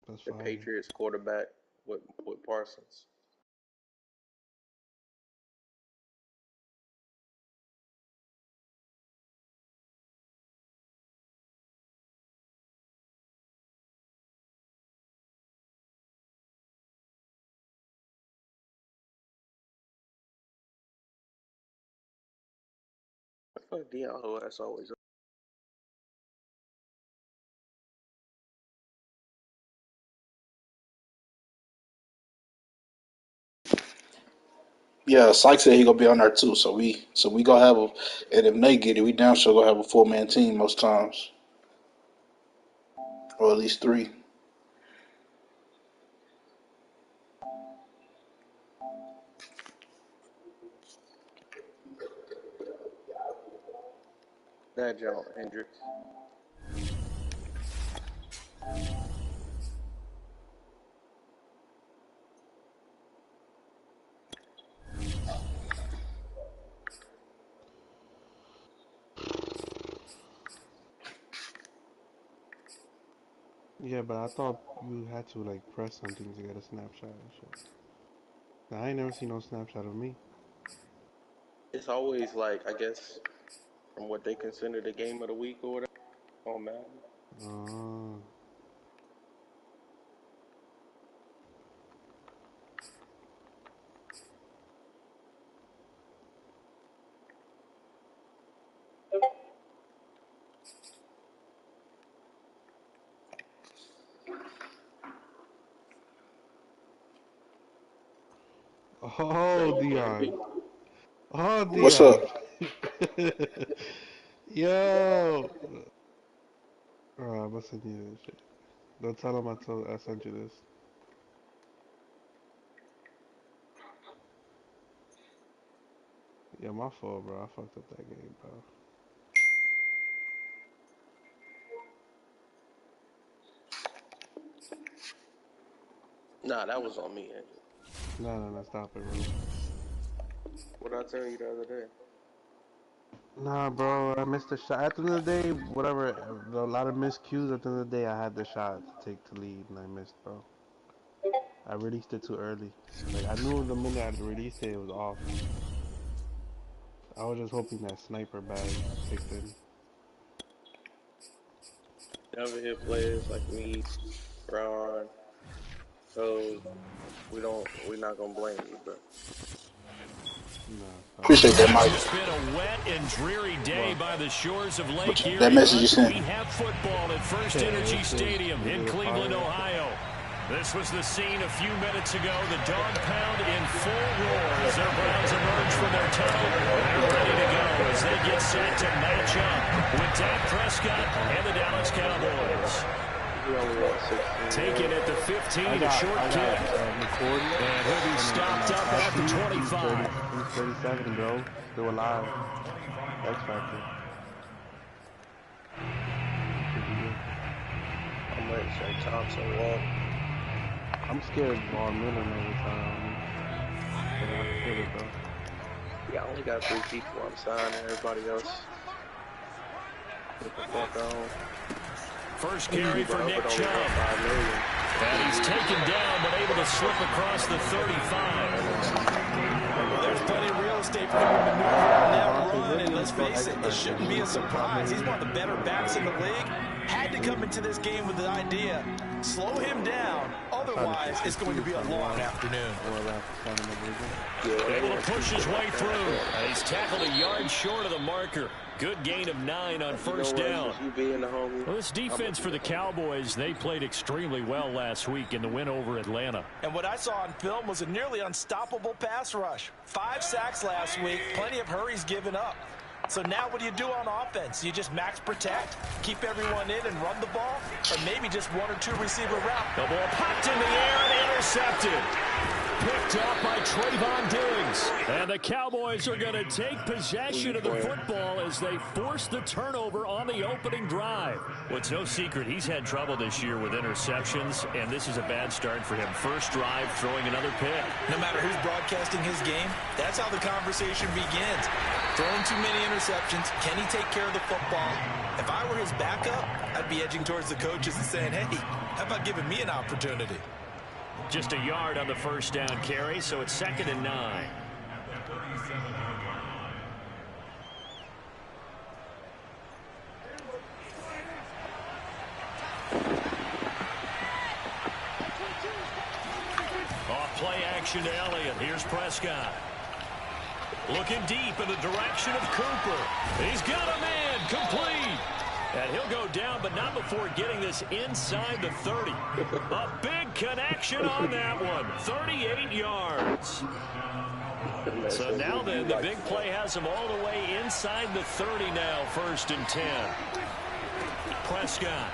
That's the fine. Patriots quarterback with Parsons. I feel like Deion Hood that's always. Yeah, Syke said he gonna be on there too. So we gonna have a, and if they get it, we down sure gonna have a 4-man team most times, or at least three. That John Hendricks. Yeah, but I thought you had to like press something to get a snapshot and shit. I ain't never seen no snapshot of me. It's always like I guess from what they consider the game of the week or whatever on Madden. Uh, oh, Thank you, Dion. Envy. Oh, What's up? Dion. Yo. I'm gonna send you this shit. Don't tell him I sent you this. Yeah, my fault, bro. I fucked up that game, bro. Nah, that was on me, Envy. No, stop it, bro. What did I tell you the other day? Nah, bro, I missed the shot. At the end of the day, whatever, a lot of miscues. At the end of the day, I had the shot to take to lead, and I missed, bro. I released it too early. Like, I knew the minute I released it, it was off. I was just hoping that sniper bag kicked in. Never hit players like me, Ron, so we're not gonna blame you, bro. Nah, stop it. Appreciate that, It's Mike. just been a wet and dreary day What? by the shores of Lake But that Erie, message you but sent. we have football at First Yeah, Energy this is Stadium in the Cleveland, fire. Ohio. This was the scene a few minutes ago. The dog pound in full roar as their Browns emerge from their tunnel. They're ready to go as they get set to match up with Dak Prescott and the Dallas Cowboys. We only won 16. Taken at the 15, I a got short kick. McCourty. And he'll be stopped up at the 25. He's 37, bro. Still alive. X Factor. Could be it. I'm ready to say Thompson walk. I'm scared of Von Miller every time. But I feel it, though. Yeah, I only got 3 people I'm signing. Everybody else, get the fuck on. First carry for Nick But only Chubb. got 5 million. And he's taken down, but able to slip across the 35. Well, there's plenty of real estate for him to maneuver on that run, and let's face it, it shouldn't be a surprise. He's one of the better backs in the league. Had to come into this game with the idea, slow him down, otherwise it's going to be a long afternoon. Able to push his way through. And he's tackled a yard short of the marker. Good gain of 9 on first down. You being the homie. Well, this defense for the Cowboys, they played extremely well last week in the win over Atlanta. And what I saw on film was a nearly unstoppable pass rush. 5 sacks last week, plenty of hurries given up. So now what do you do on offense? You just max protect, keep everyone in and run the ball, or maybe just 1 or 2 receiver route. The ball popped in the air and intercepted. Picked up by Trayvon Diggs. And the Cowboys are going to take possession of the football as they force the turnover on the opening drive. Well, it's no secret he's had trouble this year with interceptions, and this is a bad start for him. First drive, throwing another pick. No matter who's broadcasting his game, that's how the conversation begins. Throwing too many interceptions. Can he take care of the football? If I were his backup, I'd be edging towards the coaches and saying, hey, how about giving me an opportunity? Just a yard on the first down carry, so it's 2nd and 9. Off play action to Elliott. Here's Prescott. Looking deep in the direction of Cooper. He's got a man complete. And he'll go down, but not before getting this inside the 30. A big connection on that one. 38 yards. So now then, the big play has him all the way inside the 30 now, 1st and 10. Prescott.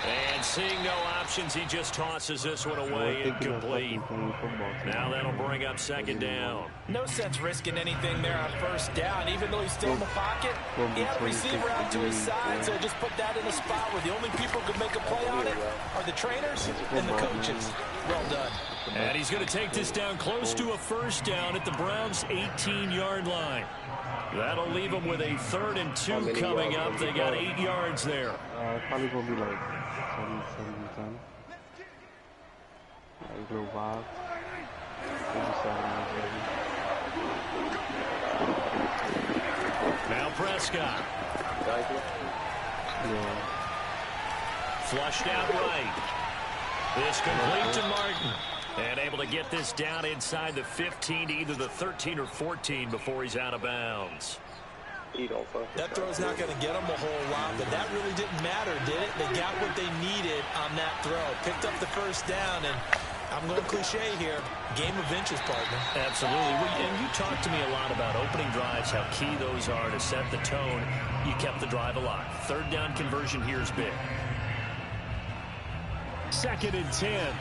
And seeing no options, he just tosses this one away incomplete. Now that'll bring up 2nd down. No sense risking anything there on 1st down, even though he's still in the pocket. He had a receiver out to his side, so just put that in a spot where the only people who could make a play on it are the trainers and the coaches. Well done. And he's going to take this down close to a 1st down at the Browns' 18-yard line. That'll leave them with a 3rd and 2 coming up. They got 8 yards there. Probably going to be like 7-10. Like little 5. 7, Now Prescott. yeah. Flushed out right. This complete to Martin. And able to get this down inside the 15 to either the 13 or 14 before he's out of bounds. That throw's not going to get them a whole lot, but that really didn't matter, did it? They got what they needed on that throw. Picked up the 1st down, and I'm going cliche here. Game of inches, partner. Absolutely. And you talked to me a lot about opening drives, how key those are to set the tone. You kept the drive alive. 3rd down conversion here is big. 2nd and 10.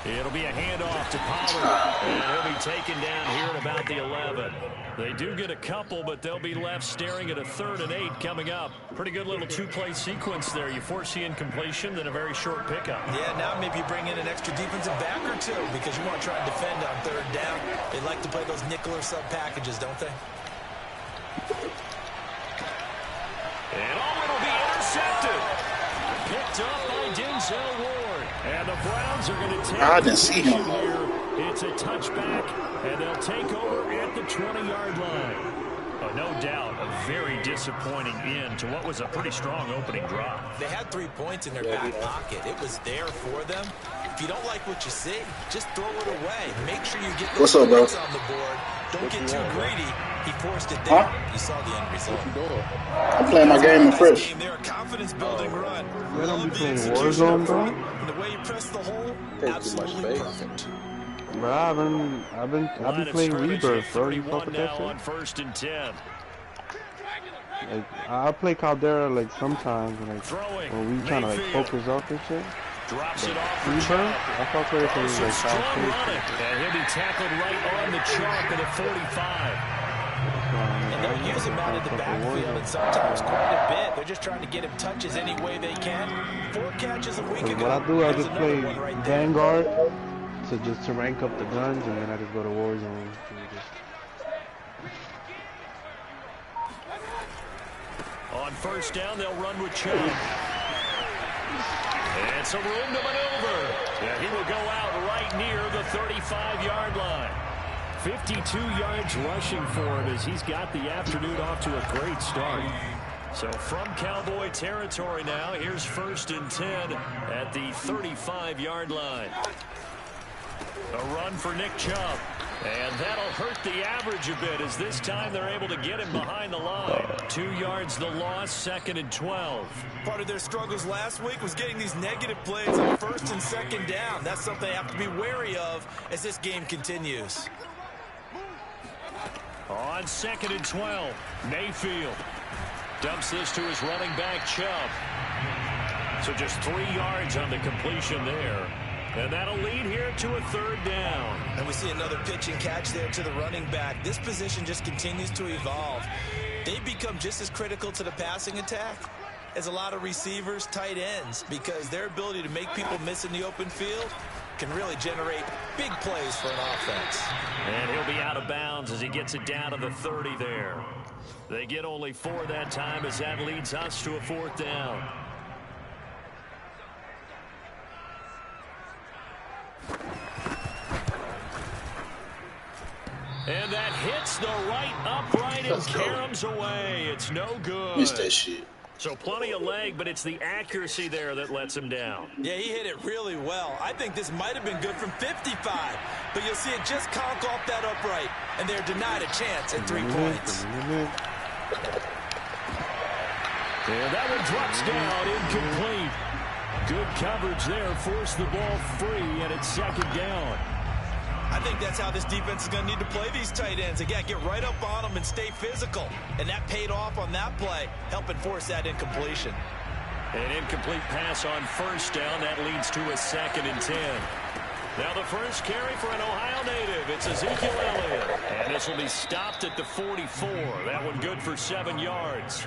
It'll be a handoff to Pollard, and he'll be taken down here at about the 11. They do get a couple, but they'll be left staring at a 3rd and 8 coming up. Pretty good little 2-play sequence there. You force the incompletion, then a very short pickup. Yeah, now maybe you bring in an extra defensive back or two because you want to try and defend on 3rd down. They like to play those nickel or sub packages, don't they? And it'll be intercepted. Picked up by Denzel Ward. And the Browns are going to take I didn't see him. here. It's a touchback, and they'll take over at the 20-yard line. Oh, no doubt, a very disappointing end to what was a pretty strong opening drive. They had 3 points in their back pocket. It was there for them. If you don't like what you see, just throw it away. Make sure you get those points on the board. Don't get too greedy. He forced it there. You saw the end result. I'm playing my game in fresh. They're a confidence-building run. They don't be playing Warzone, bro. And the way you press the hole, absolutely perfect. Bro, I've been playing Rebirth, bro. You fuck with that shit? On 1st and 10. Like, I play Caldera like sometimes, like when we trying to like focus off this shit. Drops it off. Rebirth, I fuck with it for like 5 running. And he'll be tackled right on the chalk at a 45. And they'll use him out in the backfield, and sometimes quite a bit. They're just trying to get him touches any way they can. 4 catches a week ago. What I do, I just play right Vanguard to rank up the guns, and then I just go to Warzone. On 1st down, they'll run with Chubb. And some room to maneuver. Yeah, he will go out right near the 35-yard line. 52 yards rushing for him as he's got the afternoon off to a great start. So from Cowboy territory now, here's 1st and 10 at the 35-yard line. A run for Nick Chubb. And that'll hurt the average a bit as this time they're able to get him behind the line. 2 yards the loss, 2nd and 12. Part of their struggles last week was getting these negative plays on 1st and 2nd down. That's something they have to be wary of as this game continues. On 2nd and 12, Mayfield dumps this to his running back, Chubb. So just 3 yards on the completion there. And that'll lead here to a 3rd down. And we see another pitch and catch there to the running back. This position just continues to evolve. They become just as critical to the passing attack as a lot of receivers, tight ends, because their ability to make people miss in the open field can really generate big plays for an offense. And he'll be out of bounds as he gets it down to the 30 there. They get only 4 that time as that leads us to a 4th down. And that hits the right upright and caroms away. It's no good. Missed that shit. So plenty of leg, but it's the accuracy there that lets him down. Yeah, he hit it really well. I think this might have been good from 55, but you'll see it just conk off that upright, and they're denied a chance at 3 points. And that one drops down, incomplete. Good coverage there, forced the ball free, and it's 2nd down. I think that's how this defense is going to need to play these tight ends. Again, get right up on them and stay physical. And that paid off on that play, helping force that incompletion. An incomplete pass on 1st down. That leads to a 2nd and 10. Now the first carry for an Ohio native. It's Ezekiel Elliott. And this will be stopped at the 44. That one good for 7 yards.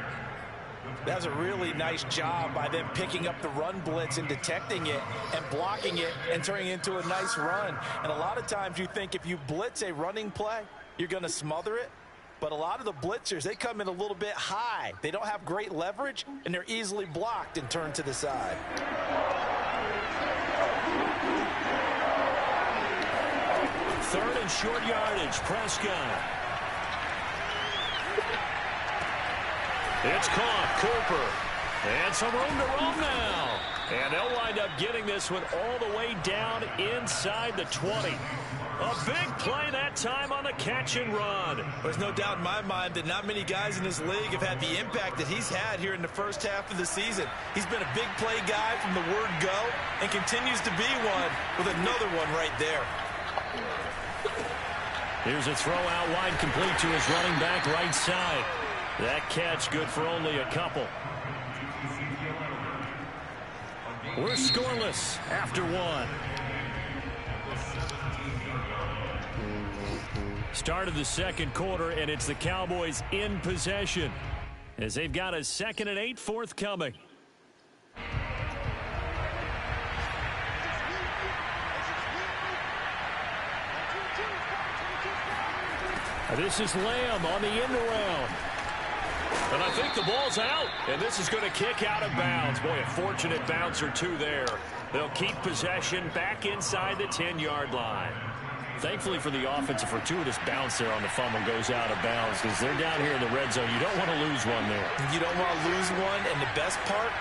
That was a really nice job by them picking up the run blitz and detecting it and blocking it and turning it into a nice run. And a lot of times you think if you blitz a running play, you're going to smother it. But a lot of the blitzers, they come in a little bit high. They don't have great leverage, and they're easily blocked and turned to the side. Third and short yardage, Prescott. It's caught, Cooper. And some room to roam now. And they'll wind up getting this one all the way down inside the 20. A big play that time on the catch and run. There's no doubt in my mind that not many guys in this league have had the impact that he's had here in the first half of the season. He's been a big play guy from the word go and continues to be one with another one right there. Here's a throw out wide, complete to his running back right side. That catch good for only a couple. We're scoreless after 1. Start of the 2nd quarter, and it's the Cowboys in possession as they've got a 2nd and 8 forthcoming. This is Lamb on the end around. And I think the ball's out, and this is going to kick out of bounds. Boy, a fortunate bounce or two there. They'll keep possession back inside the 10-yard line. Thankfully for the offense, a fortuitous bounce there on the fumble goes out of bounds because they're down here in the red zone. You don't want to lose one there. You don't want to lose one, and the best part,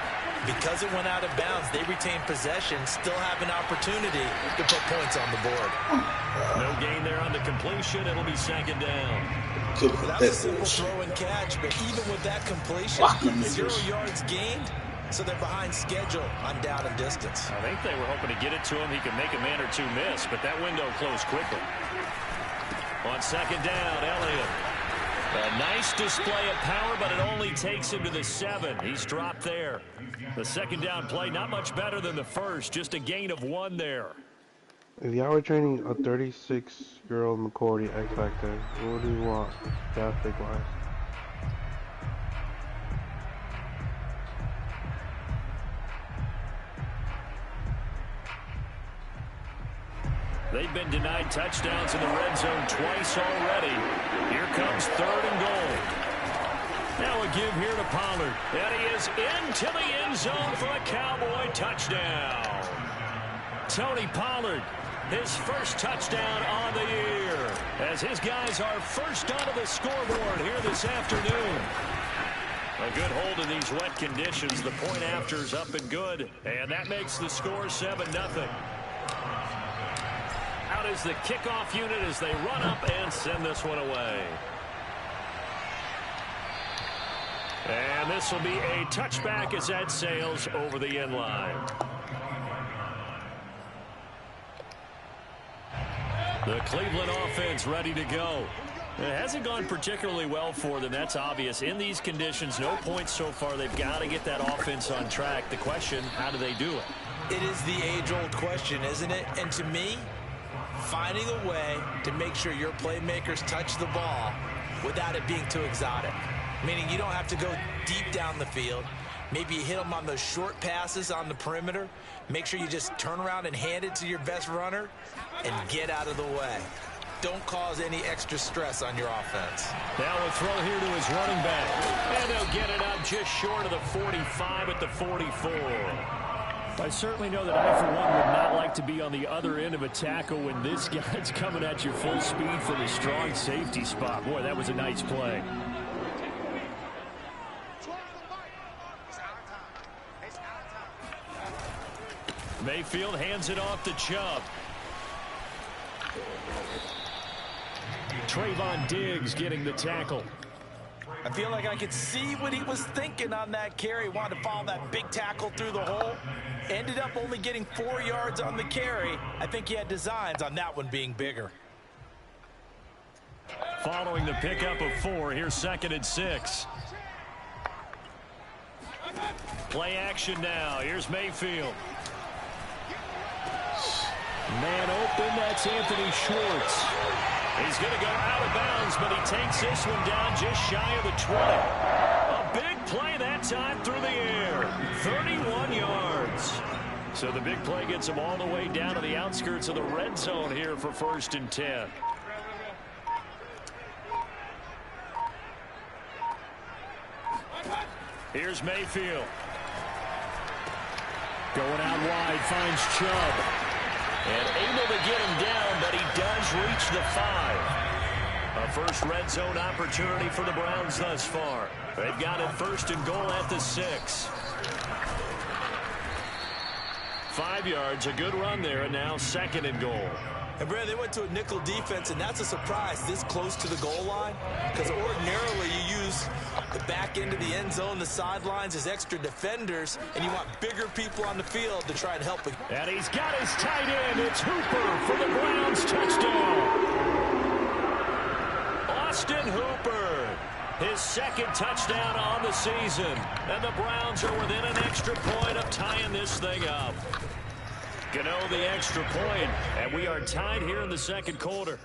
because it went out of bounds, they retain possession, still have an opportunity to put points on the board. No gain there on the completion. It'll be 2nd down. That was a simple throw and catch, but even with that completion, 0 yards gained, so they're behind schedule on down and distance. I think they were hoping to get it to him. He could make a man or two miss, but that window closed quickly. On 2nd down, Elliott. A nice display of power, but it only takes him to the 7. He's dropped there. The 2nd down play, not much better than the first, just a gain of 1 there. If y'all were training a 36-year-old McCourty X Factor, what do you want draft pick-wise? They've been denied touchdowns in the red zone twice already. Here comes 3rd and goal. Now a give here to Pollard. And he is into the end zone for a Cowboy touchdown. Tony Pollard, his first touchdown on the year, as his guys are first onto the scoreboard here this afternoon. A good hold in these wet conditions. The point after is up and good, and that makes the score 7-0. Out is the kickoff unit as they run up and send this one away. And this will be a touchback as that sails over the end line. The Cleveland offense ready to go. It hasn't gone particularly well for them. That's obvious. In these conditions, no points so far. They've got to get that offense on track. The question, how do they do it? It is the age-old question, isn't it? And to me, finding a way to make sure your playmakers touch the ball without it being too exotic. Meaning you don't have to go deep down the field. Maybe you hit them on those short passes on the perimeter. Make sure you just turn around and hand it to your best runner and get out of the way. Don't cause any extra stress on your offense. Now a throw here to his running back. And they'll get it up just short of the 45 at the 44. I certainly know that I, for one, would not like to be on the other end of a tackle when this guy's coming at you full speed from a strong safety spot. Boy, that was a nice play. Mayfield hands it off to Chubb. Trayvon Diggs getting the tackle. I feel like I could see what he was thinking on that carry. Wanted to follow that big tackle through the hole. Ended up only getting 4 yards on the carry. I think he had designs on that one being bigger. Following the pickup of 4, here's 2nd and 6. Play action now. Here's Mayfield. Man open, that's Anthony Schwartz. He's going to go out of bounds, but he takes this one down just shy of the 20. A big play that time through the air. 31 yards. So the big play gets him all the way down to the outskirts of the red zone here for 1st and 10. Here's Mayfield. Going out wide, finds Chubb. And able to get him down, but he does reach the 5. A first red zone opportunity for the Browns thus far. They've got it 1st and goal at the 6. 5 yards, a good run there, and now 2nd and goal. And, Brad, they went to a nickel defense, and that's a surprise this close to the goal line, because ordinarily you use the back end of the end zone, the sidelines as extra defenders, and you want bigger people on the field to try and help it. And he's got his tight end. It's Hooper for the Browns. Touchdown. Austin Hooper, his 2nd touchdown on the season. And the Browns are within an extra point of tying this thing up. Gano the extra point, and we are tied here in the 2nd quarter.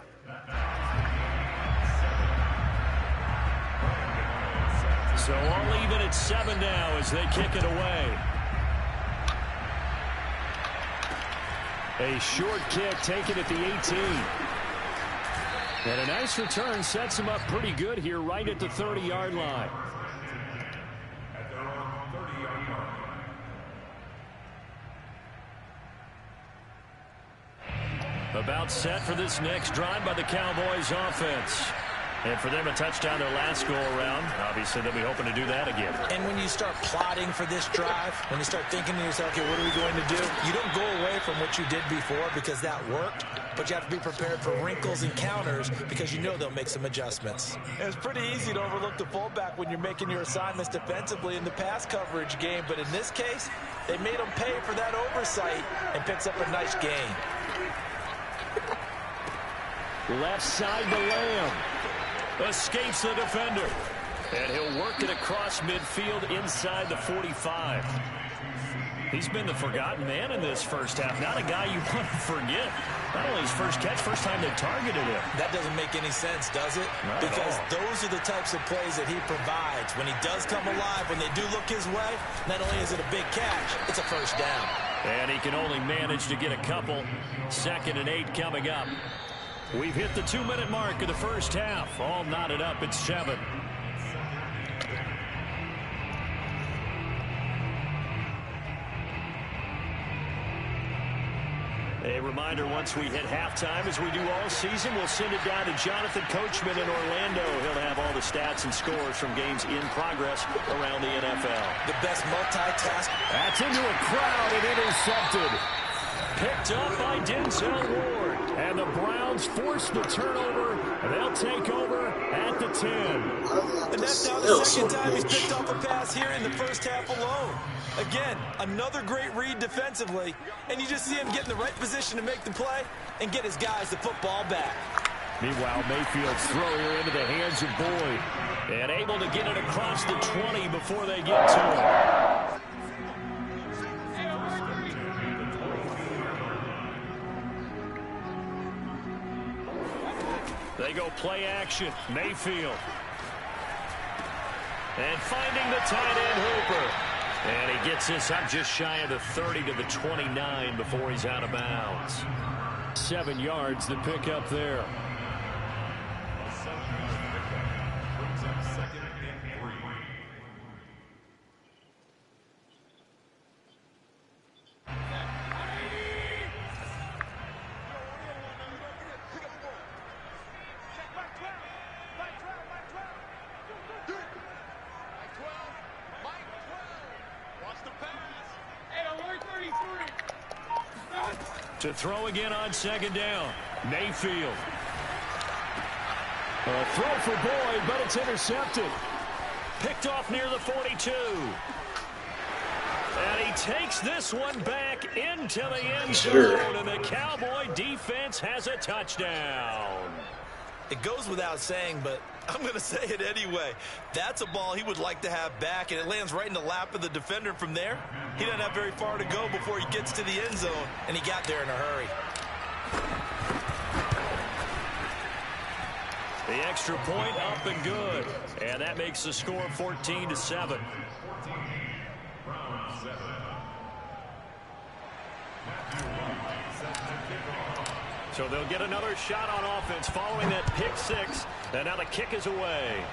So all even at 7 now as they kick it away. A short kick taken at the 18. And a nice return sets him up pretty good here right at the 30-yard line. About set for this next drive by the Cowboys offense. And for them, a touchdown their last go-around. Obviously, they'll be hoping to do that again. And when you start plotting for this drive, when you start thinking to yourself, okay, what are we going to do? You don't go away from what you did before because that worked, but you have to be prepared for wrinkles and counters because you know they'll make some adjustments. And it's pretty easy to overlook the fullback when you're making your assignments defensively in the pass coverage game, but in this case, they made them pay for that oversight and picks up a nice gain. Left side to Lamb. Escapes the defender. And he'll work it across midfield inside the 45. He's been the forgotten man in this first half. Not a guy you want to forget. Not only his first catch, first time they targeted him. That doesn't make any sense, does it? Because those are the types of plays that he provides. When he does come alive, when they do look his way, not only is it a big catch, it's a first down. And he can only manage to get a couple. 2nd and 8 coming up. We've hit the 2-minute mark of the first half. All knotted up at 7. A reminder, once we hit halftime, as we do all season, we'll send it down to Jonathan Coachman in Orlando. He'll have all the stats and scores from games in progress around the NFL. The best multitask. That's into a crowd and intercepted. Picked up by Denzel Ward. And the Browns force the turnover. They'll take over at the 10. And that's now the 2nd time he's picked up a pass here in the first half alone. Again, another great read defensively. And you just see him get in the right position to make the play and get his guys the football back. Meanwhile, Mayfield's throw here into the hands of Boyd. And able to get it across the 20 before they get to it. They go play action. Mayfield. And finding the tight end, Hooper. And he gets this up just shy of the 30 to the 29 before he's out of bounds. 7 yards to pick up there. To throw again on second down. Mayfield. A throw for Boyd, but it's intercepted. Picked off near the 42. And he takes this one back into the end zone, and the Cowboy defense has a touchdown. It goes without saying, but I'm going to say it anyway. That's a ball he would like to have back, and it lands right in the lap of the defender from there. He doesn't have very far to go before he gets to the end zone, and he got there in a hurry. The extra point up and good, and that makes the score 14-7. So they'll get another shot on offense following that pick six. And now the kick is away.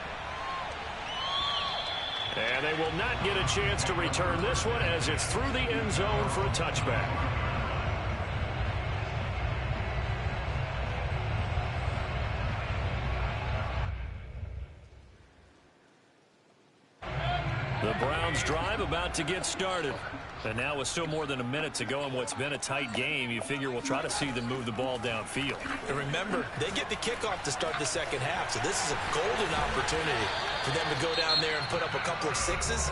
And they will not get a chance to return this one as it's through the end zone for a touchback. The Browns drive about to get started. And now with still more than a minute to go in what's been a tight game, you figure we'll try to see them move the ball downfield. And remember, they get the kickoff to start the second half, so this is a golden opportunity for them to go down there and put up a couple of sixes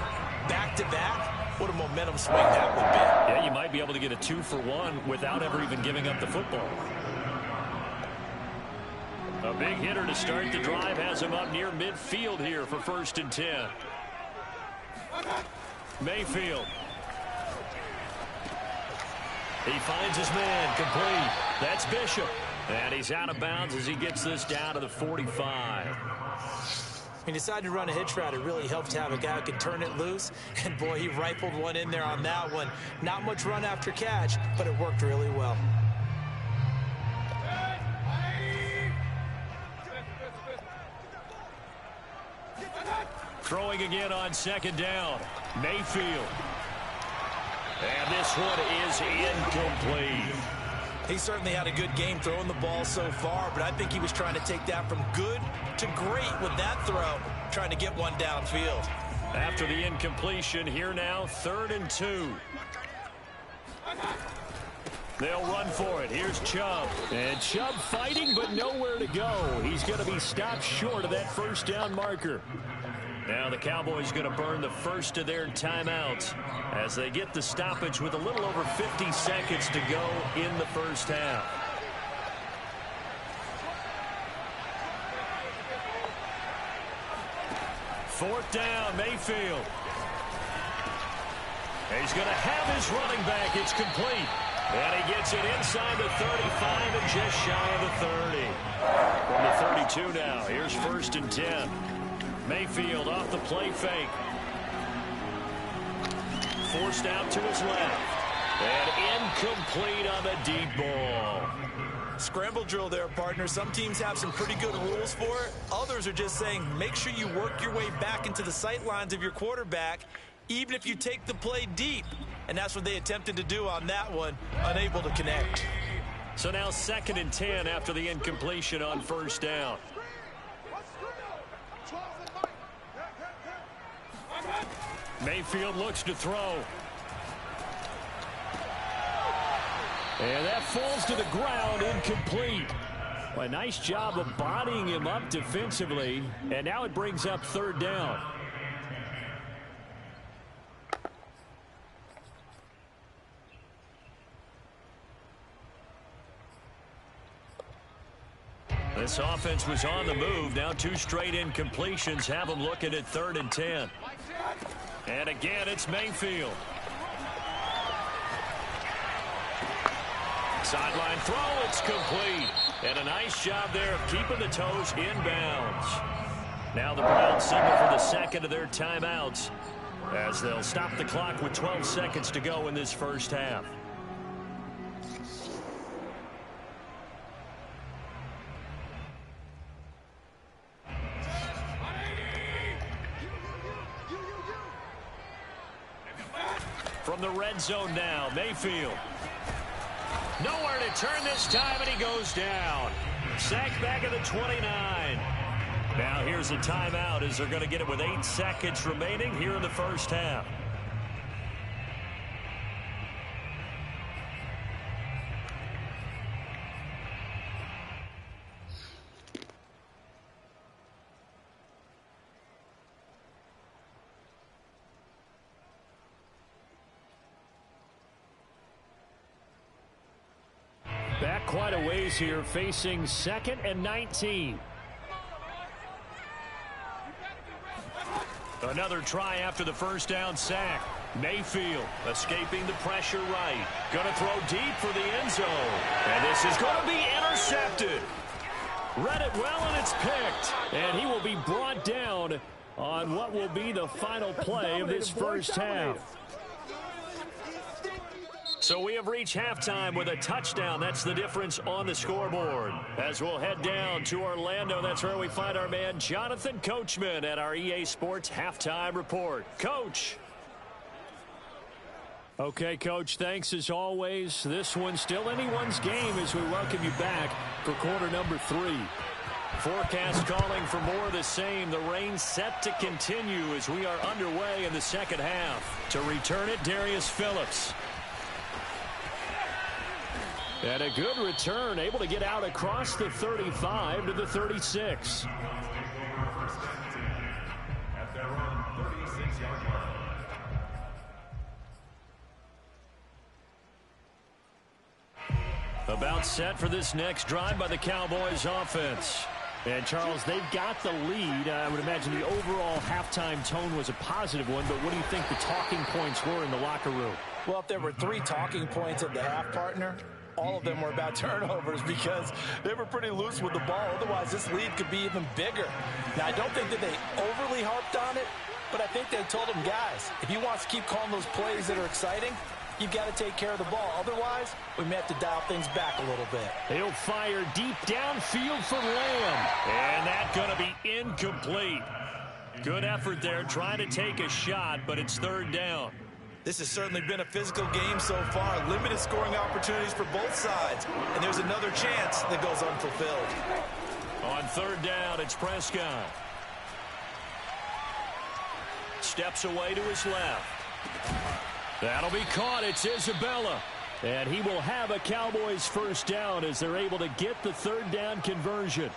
back-to-back. What a momentum swing that would be. Yeah, you might be able to get a 2-for-1 without ever even giving up the football. A big hitter to start the drive has him up near midfield here for 1st and 10. Mayfield. He finds his man, complete. That's Bishop. And he's out of bounds as he gets this down to the 45. He decided to run a hitch route. It really helped to have a guy who can turn it loose. And, boy, he rifled one in there on that one. Not much run after catch, but it worked really well. Throwing again on second down. Mayfield. And this one is incomplete. He certainly had a good game throwing the ball so far, but I think he was trying to take that from good to great with that throw, trying to get one downfield. After the incompletion, here now, 3rd and 2. They'll run for it. Here's Chubb. And Chubb fighting, but nowhere to go. He's going to be stopped short of that first down marker. Now the Cowboys going to burn the first of their timeouts as they get the stoppage with a little over 50 seconds to go in the first half. Fourth down, Mayfield. He's going to have his running back. It's complete. And he gets it inside the 35 and just shy of the 30. From the 32 now. Here's 1st and 10. Mayfield off the play fake. Forced out to his left. And incomplete on the deep ball. Scramble drill there, partner. Some teams have some pretty good rules for it. Others are just saying make sure you work your way back into the sight lines of your quarterback, even if you take the play deep. And that's what they attempted to do on that one, unable to connect. So now 2nd and 10 after the incompletion on 1st down. Mayfield looks to throw. And that falls to the ground, incomplete. Well, a nice job of bodying him up defensively. And now it brings up 3rd down. This offense was on the move. Now 2 straight incompletions have them looking at 3rd and 10. And again, it's Mayfield. Sideline throw, it's complete. And a nice job there of keeping the toes inbounds. Now the Browns signal for the second of their timeouts. as they'll stop the clock with 12 seconds to go in this first half. From the red zone now, Mayfield. Nowhere to turn this time, and he goes down. Sacked back at the 29. Now here's a timeout as they're going to get it with 8 seconds remaining here in the first half. Back quite a ways here, facing 2nd and 19. Another try after the first down sack. Mayfield escaping the pressure right. Going to throw deep for the end zone. And this is going to be intercepted. Read it well, and it's picked. And he will be brought down on what will be the final play of this first half. So we have reached halftime with a touchdown. That's the difference on the scoreboard. As we'll head down to Orlando, that's where we find our man Jonathan Coachman at our EA Sports Halftime Report. Coach. Okay, Coach, thanks as always. This one's still anyone's game as we welcome you back for quarter number 3. Forecast calling for more of the same. The rain set to continue as we are underway in the second half. To return it, Darius Phillips. And a good return, able to get out across the 35 to the 36. About set for this next drive by the Cowboys offense. And, Charles, they've got the lead. I would imagine the overall halftime tone was a positive one, but what do you think the talking points were in the locker room? Well, if there were 3 talking points at the half, partner, all of them were about turnovers because they were pretty loose with the ball. Otherwise, this lead could be even bigger. Now, I don't think that they overly harped on it, but I think they told them, guys, if you want to keep calling those plays that are exciting, you've got to take care of the ball. Otherwise, we may have to dial things back a little bit. He'll fire deep downfield for Lamb. And that's going to be incomplete. Good effort there, trying to take a shot, but it's third down. This has certainly been a physical game so far. Limited scoring opportunities for both sides. And there's another chance that goes unfulfilled. On third down, it's Prescott. Steps away to his left. That'll be caught. It's Isabella. And he will have a Cowboys first down as they're able to get the third down conversion.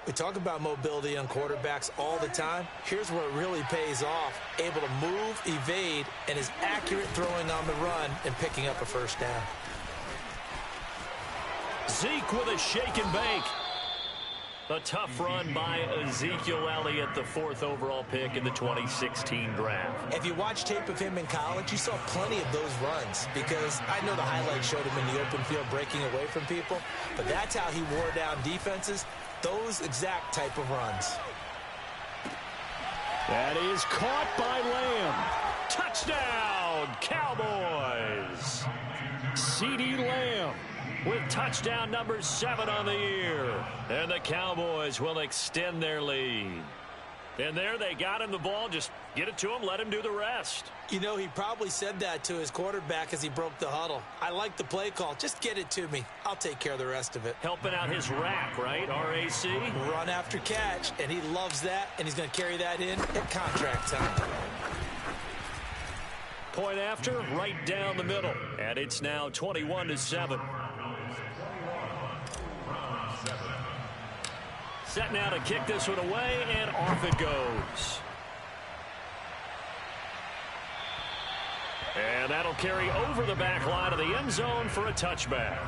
We talk about mobility on quarterbacks all the time. Here's where it really pays off. Able to move, evade, and is accurate throwing on the run and picking up a first down. Zeke with a shake and bake. A tough run by Ezekiel Elliott, the 4th overall pick in the 2016 draft. If you watch tape of him in college, you saw plenty of those runs because I know the highlights showed him in the open field breaking away from people, but that's how he wore down defenses, those exact type of runs. That is caught by Lamb. Touchdown, Cowboys. CeeDee Lamb with touchdown number 7 on the year. And the Cowboys will extend their lead. And there they got him the ball. Just get it to him, let him do the rest. You know, he probably said that to his quarterback as he broke the huddle. I like the play call. Just get it to me. I'll take care of the rest of it. Helping out his rack, right? RAC? Run after catch, and he loves that, and he's going to carry that in at contract time. Point after, right down the middle. And it's now 21-7. Set now to kick this one away, and off it goes. And that'll carry over the back line of the end zone for a touchback.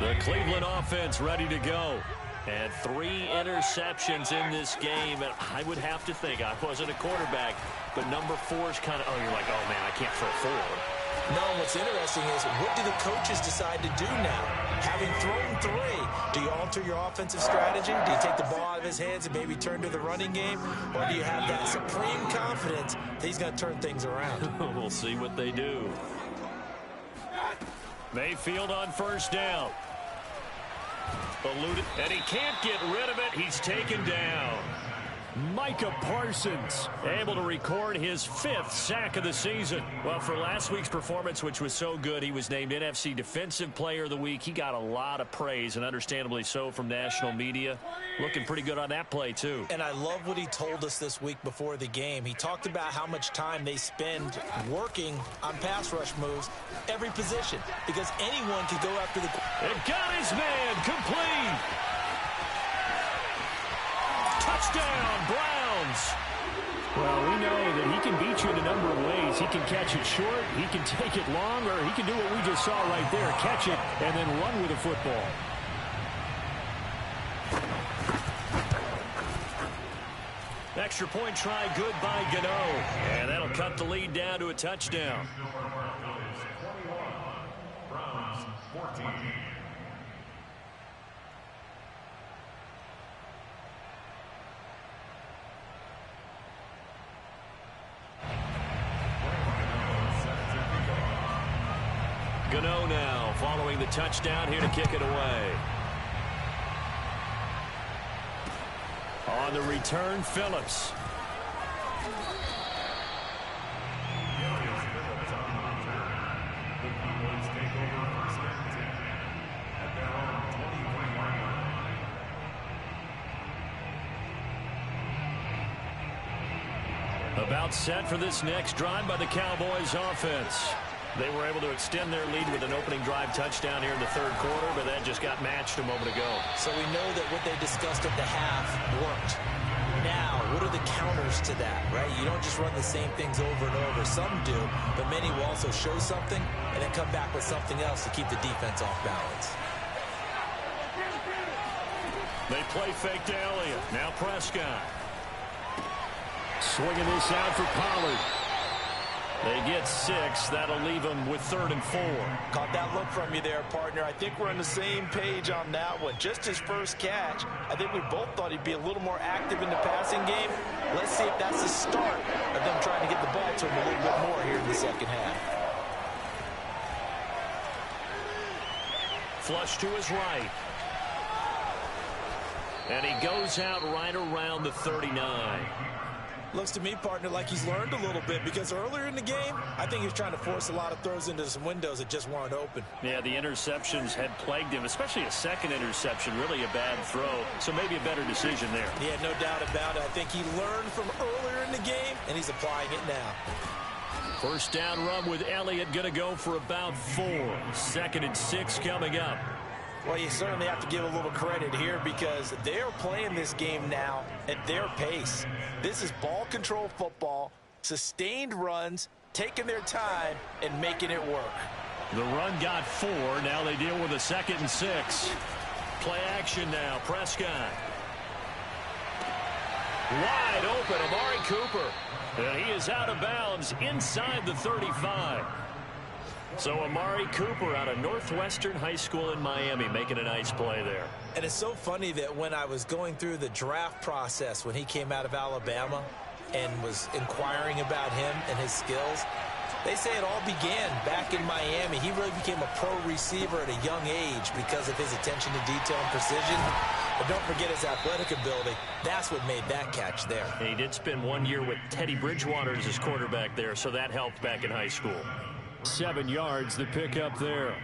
The Cleveland offense ready to go. And 3 interceptions in this game. And I would have to think, I wasn't a quarterback, but number 4 is kind of, oh, you're like, oh, man, I can't throw 4. No, what's interesting is what do the coaches decide to do now? Having thrown 3, do you alter your offensive strategy? Do you take the ball out of his hands and maybe turn to the running game? Or do you have that supreme confidence that he's going to turn things around? We'll see what they do. Mayfield on first down. Eluded, and he can't get rid of it. He's taken down. Micah Parsons able to record his 5th sack of the season. Well, for last week's performance, which was so good, he was named NFC Defensive Player of the Week. He got a lot of praise, and understandably so, from national media. Looking pretty good on that play, too. And I love what he told us this week before the game. He talked about how much time they spend working on pass rush moves, every position, because anyone could go after the... It got his man complete. Touchdown, Browns. Well, we know that he can beat you in a number of ways. He can catch it short, he can take it long, or he can do what we just saw right there, catch it and then run with the football. Extra point try good by Gano. And that'll cut the lead down to a touchdown. Browns 14. Gano now following the touchdown here to kick it away. On the return, Phillips. About set for this next drive by the Cowboys offense. They were able to extend their lead with an opening drive touchdown here in the 3rd quarter, but that just got matched a moment ago. So we know that what they discussed at the half worked. Now, what are the counters to that, right? You don't just run the same things over and over. Some do, but many will also show something and then come back with something else to keep the defense off balance. They play fake to Elliott. Now Prescott. Swinging this out for Pollard. They get 6. That'll leave them with 3rd and 4. Caught that look from you there, partner. I think we're on the same page on that one. Just his first catch. I think we both thought he'd be a little more active in the passing game. Let's see if that's the start of them trying to get the ball to him a little bit more here in the second half. Flush to his right. And he goes out right around the 39. Looks to me, partner, like he's learned a little bit, because earlier in the game, I think he was trying to force a lot of throws into some windows that just weren't open. Yeah, the interceptions had plagued him, especially a second interception, really a bad throw. So maybe a better decision there. Yeah, no doubt about it. I think he learned from earlier in the game, and he's applying it now. First down run with Elliott, going to go for about 4. 2nd and 6 coming up. Well, you certainly have to give a little credit here because they're playing this game now at their pace. This is ball control football, sustained runs, taking their time, and making it work. The run got 4. Now they deal with a 2nd and 6. Play action now. Prescott. Wide open, Amari Cooper. And he is out of bounds inside the 35. So Amari Cooper out of Northwestern High School in Miami making a nice play there. And it's so funny that when I was going through the draft process when he came out of Alabama and was inquiring about him and his skills, they say it all began back in Miami. He really became a pro receiver at a young age because of his attention to detail and precision. But don't forget his athletic ability. That's what made that catch there. And he did spend 1 year with Teddy Bridgewater as his quarterback there, so that helped back in high school. 7 yards, the pickup there.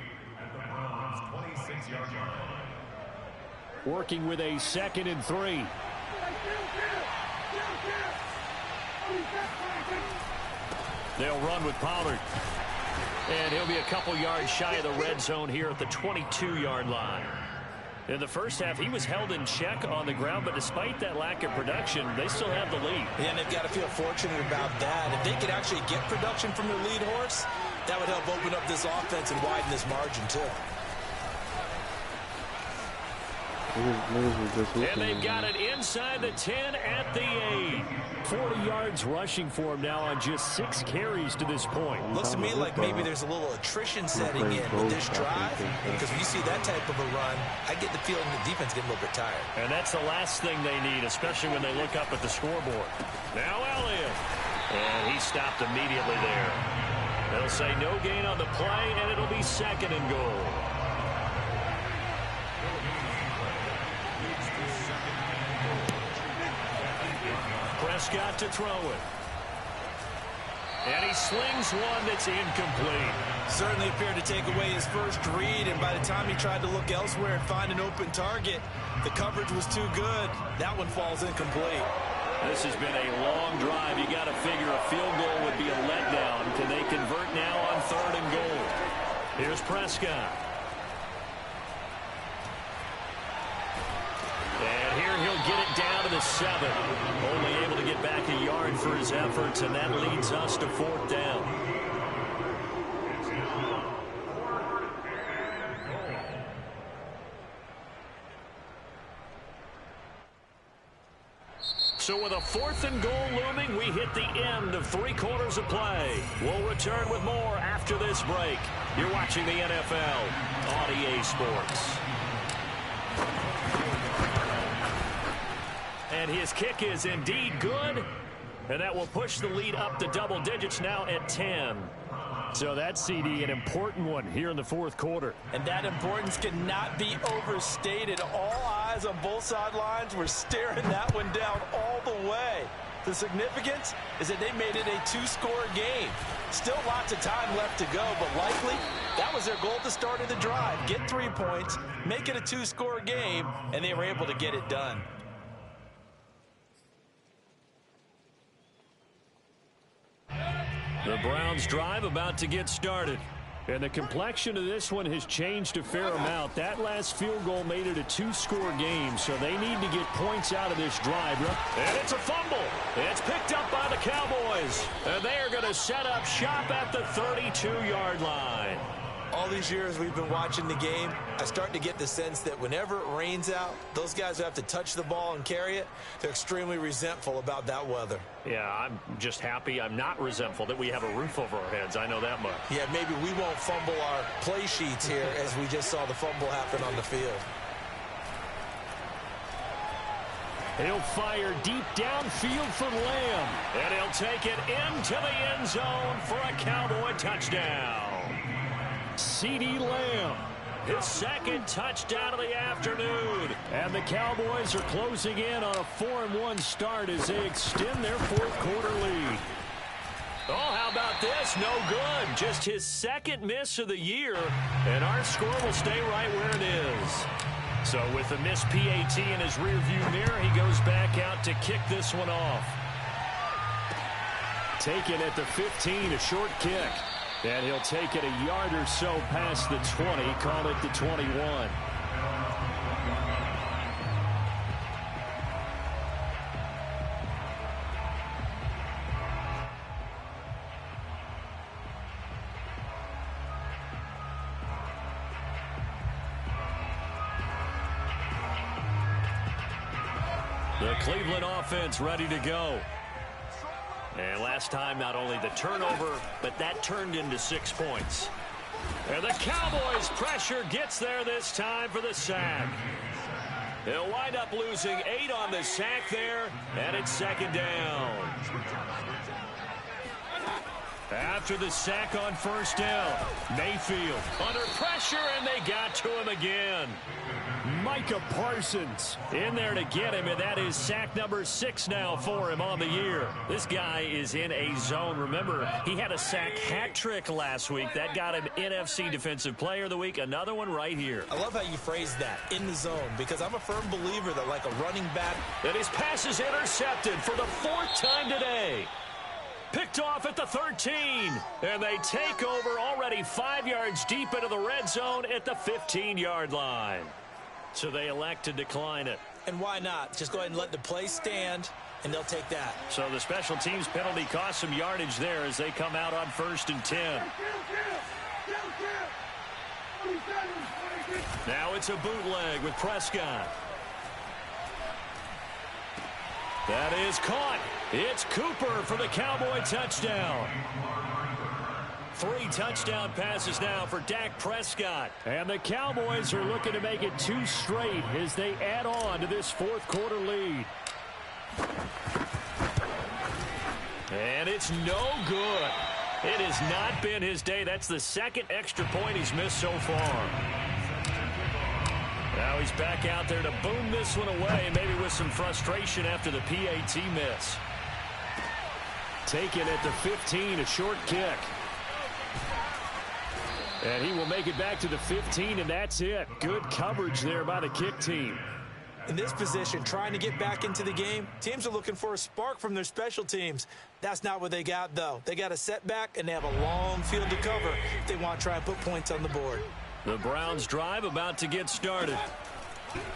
Working with a 2nd and 3. They'll run with Pollard. And he'll be a couple yards shy of the red zone here at the 22-yard line. In the first half, he was held in check on the ground, but despite that lack of production, they still have the lead. Yeah, and they've got to feel fortunate about that. If they could actually get production from their lead horse, that would help open up this offense and widen this margin, too. Niggas was just hooping. And they've got it inside the 10 at the 8. 40 yards rushing for him now on just 6 carries to this point. Looks to me like maybe there's a little attrition setting in with this drive, because when you see that type of a run, I get the feeling the defense getting a little bit tired. And that's the last thing they need, especially when they look up at the scoreboard. Now Elliott. And he stopped immediately there. They'll say no gain on the play, and it'll be 2nd and goal. Prescott to throw it. And he slings one that's incomplete. Certainly appeared to take away his first read, and by the time he tried to look elsewhere and find an open target, the coverage was too good. That one falls incomplete. This has been a long drive. You got to figure a field goal would be a letdown. Can they convert now on 3rd and goal? Here's Prescott. And here he'll get it down to the 7. Only able to get back a yard for his efforts, and that leads us to 4th down. So with a 4th and goal looming, we hit the end of 3 quarters of play. We'll return with more after this break. You're watching the NFL on EA Sports. And his kick is indeed good. And that will push the lead up to double digits now at 10. So that's, CD, an important one here in the 4th quarter. And that importance cannot be overstated. All eyes on both sidelines were staring that one down all the way. The significance is that they made it a 2-score game. Still lots of time left to go, but likely that was their goal at the start of the drive. Get 3 points, make it a 2-score game, and they were able to get it done. The Browns drive about to get started. And the complexion of this one has changed a fair amount. That last field goal made it a 2-score game, so they need to get points out of this drive. And it's a fumble. It's picked up by the Cowboys. And they are going to set up shop at the 32-yard line. All these years we've been watching the game, I start to get the sense that whenever it rains out, those guys who have to touch the ball and carry it, they're extremely resentful about that weather. Yeah, I'm just happy I'm not resentful that we have a roof over our heads. I know that much. Yeah, maybe we won't fumble our play sheets here as we just saw the fumble happen on the field. He'll fire deep downfield for Lamb. And he'll take it into the end zone for a Cowboy touchdown. CeeDee Lamb, his 2nd touchdown of the afternoon. And the Cowboys are closing in on a 4-1 start as they extend their 4th quarter lead. Oh, how about this? No good. Just his 2nd miss of the year. And our score will stay right where it is. So with a missed PAT in his rearview mirror, he goes back out to kick this one off. Taken at the 15, a short kick. And he'll take it a yard or so past the 20, call it the 21. The Cleveland offense ready to go. And last time, not only the turnover, but that turned into 6 points. And the Cowboys' pressure gets there this time for the sack. They'll wind up losing 8 on the sack there, and it's 2nd down. After the sack on 1st down, Mayfield under pressure, and they got to him again. Micah Parsons in there to get him, and that is sack number 6 now for him on the year. This guy is in a zone. Remember, he had a sack hat trick last week. That got him NFC Defensive Player of the Week. Another one right here. I love how you phrase that, in the zone, because I'm a firm believer that like a running back. And his pass is intercepted for the 4th time today. Picked off at the 13, and they take over already 5 yards deep into the red zone at the 15-yard line. So they elect to decline it. And why not? Just go ahead and let the play stand, and they'll take that. So the special teams penalty cost some yardage there as they come out on 1st and 10. Now it's a bootleg with Prescott. That is caught. It's Cooper for the Cowboy touchdown. 3 touchdown passes now for Dak Prescott. And the Cowboys are looking to make it 2 straight as they add on to this fourth quarter lead. And it's no good. It has not been his day. That's the second extra point he's missed so far. Now he's back out there to boom this one away, maybe with some frustration after the PAT miss. Taken at the 15, a short kick. And he will make it back to the 15, and that's it. Good coverage there by the kick team. In this position, trying to get back into the game, teams are looking for a spark from their special teams. That's not what they got, though. They got a setback, and they have a long field to cover if they want to try and put points on the board. The Browns drive about to get started.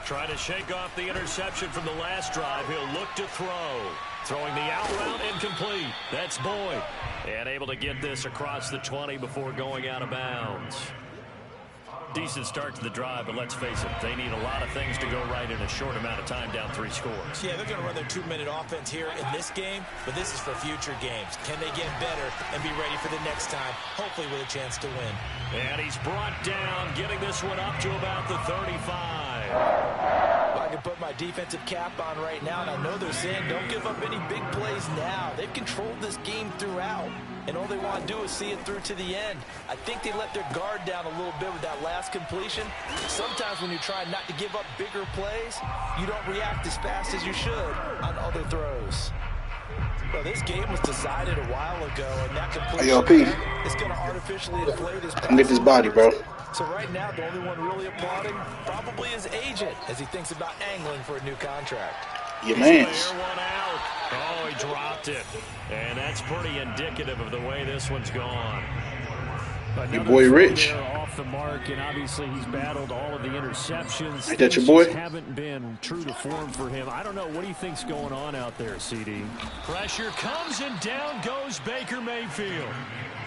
Trying to shake off the interception from the last drive. He'll look to throw. Throwing the out route incomplete. That's Boyd. And able to get this across the 20 before going out of bounds. Decent start to the drive, but let's face it, they need a lot of things to go right in a short amount of time, down 3 scores. Yeah, they're going to run their 2-minute offense here in this game, but this is for future games. Can they get better and be ready for the next time, hopefully with a chance to win? And he's brought down, getting this one up to about the 35. Well, I can put my defensive cap on right now, and I know they're saying don't give up any big plays now. They've controlled this game throughout, and all they want to do is see it through to the end. I think they let their guard down a little bit with that last completion. Sometimes when you're trying not to give up bigger plays, you don't react as fast as you should on other throws. Well, this game was decided a while ago, and that completion is going to artificially inflate his come get this body, bro. So right now, the only one really applauding probably his agent as he thinks about angling for a new contract. Your man. Oh, he dropped it. And that's pretty indicative of the way this one's gone. Your boy Rich. Off the mark, and obviously he's battled all of the interceptions. Ain't that your boy? Haven't been true to form for him. I don't know. What do you think's going on out there, CD? Pressure comes, and down goes Baker Mayfield.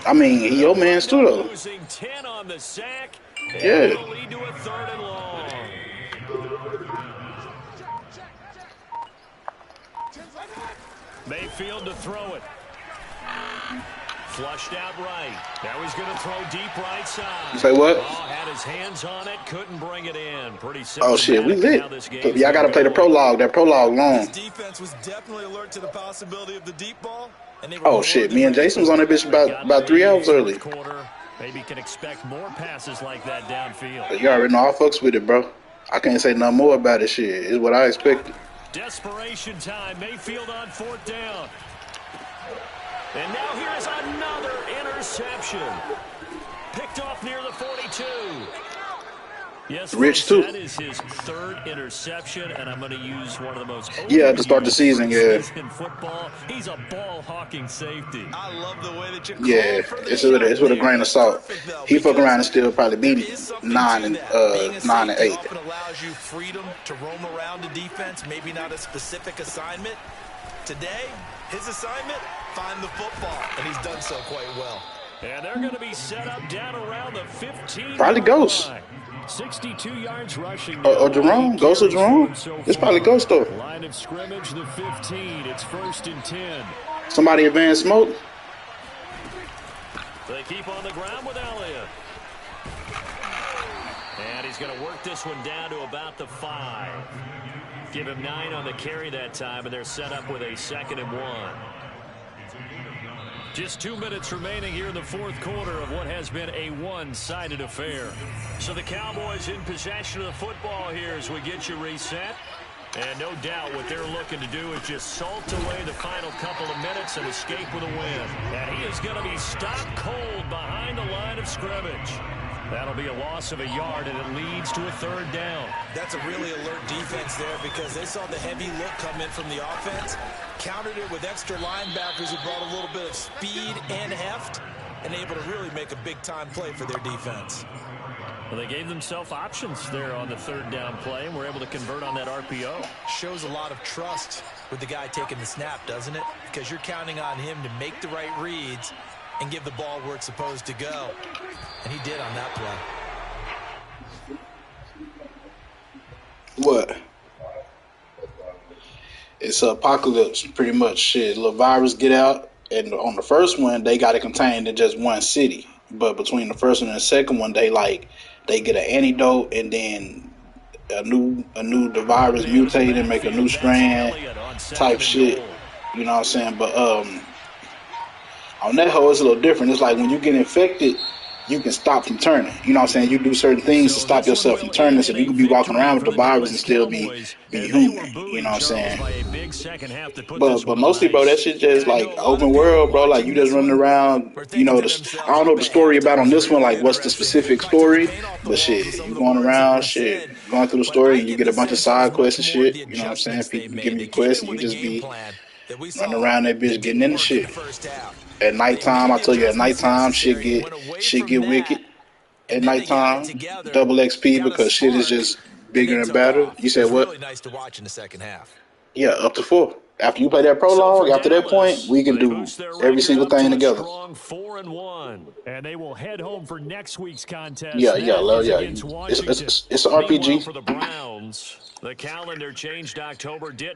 I mean, he your man's too, though. Losing 10 on the sack. Yeah. Will lead to a 3rd and long. Mayfield to throw it. Flushed out right. Now he's going to throw deep right side. Say what? Oh, had his hands on it, couldn't bring it in. Pretty simple. Oh shit, we lit. Y'all got to play the prologue. That prologue long. His defense was definitely alert to the possibility of the deep ball. Oh shit, me and Jason was on that bitch about 3 hours early. Maybe can expect more passes like that downfield. You already know I fucks with it, bro. I can't say nothing more about it. Shit, it's what I expected. Desperation time. Mayfield on 4th down. And now here's another interception. Picked off near the 42. Yes, Rich too. That is his 3rd interception, and I'm going to use one of the most to start the season. Yeah. In football, he's a ball-hawking safety. I love the way that you it's with a grain of salt. He fuck around and still probably beat it 9 and 8. Often allows you freedom to roam around the defense, maybe not a specific assignment. Today, his assignment, find the football, and he's done so quite well. And they're going to be set up down around the 15. Probably Ghost. 62 yards rushing. Or Jerome. Ghost or Jerome. It's probably Ghost, though. Line of scrimmage, the 15. It's 1st and 10. Somebody advance smoke. They keep on the ground with Elliott. And he's going to work this one down to about the 5. Give him 9 on the carry that time, and they're set up with a 2nd and 1. Just 2 minutes remaining here in the 4th quarter of what has been a one-sided affair. So the Cowboys in possession of the football here as we get you reset. And no doubt what they're looking to do is just salt away the final couple of minutes and escape with a win. And he is going to be stopped cold behind the line of scrimmage. That'll be a loss of a yard, and it leads to a 3rd down. That's a really alert defense there because they saw the heavy look come in from the offense, countered it with extra linebackers who brought a little bit of speed and heft, and able to really make a big-time play for their defense. Well, they gave themselves options there on the 3rd down play, and were able to convert on that RPO. Shows a lot of trust with the guy taking the snap, doesn't it? Because you're counting on him to make the right reads and give the ball where it's supposed to go. And he did on that play. What? It's an apocalypse, pretty much. Shit, little virus get out, and on the first one, they got it contained in just one city. But between the first one and the second one, they get an antidote, and then the virus mutate and make a new strand type shit. You know what I'm saying? But on that hoe, it's a little different. It's like when you get infected, you can stop from turning. You know what I'm saying? You do certain things to stop yourself from turning. So you can be walking around with the virus and still be human. You know what I'm saying? But mostly, bro, that shit just like open world, bro. Like you just running around. You know, I don't know the story about on this one. Like what's the specific story? But shit, you going around, shit, going through the story. You get a bunch of side quests and shit. You know what I'm saying? People give you quests and you just be running around that bitch getting into shit. At nighttime, I tell you, at nighttime, shit get wicked. At nighttime, double XP because shit is just bigger and better. You said what? Really nice to watch in the second half. Yeah, up to 4. After you play that prologue, after that point, we can do every single thing together. 4-1, and they will head home for next week's contest. Yeah. It's an RPG. For the Browns, the calendar changed October didn't.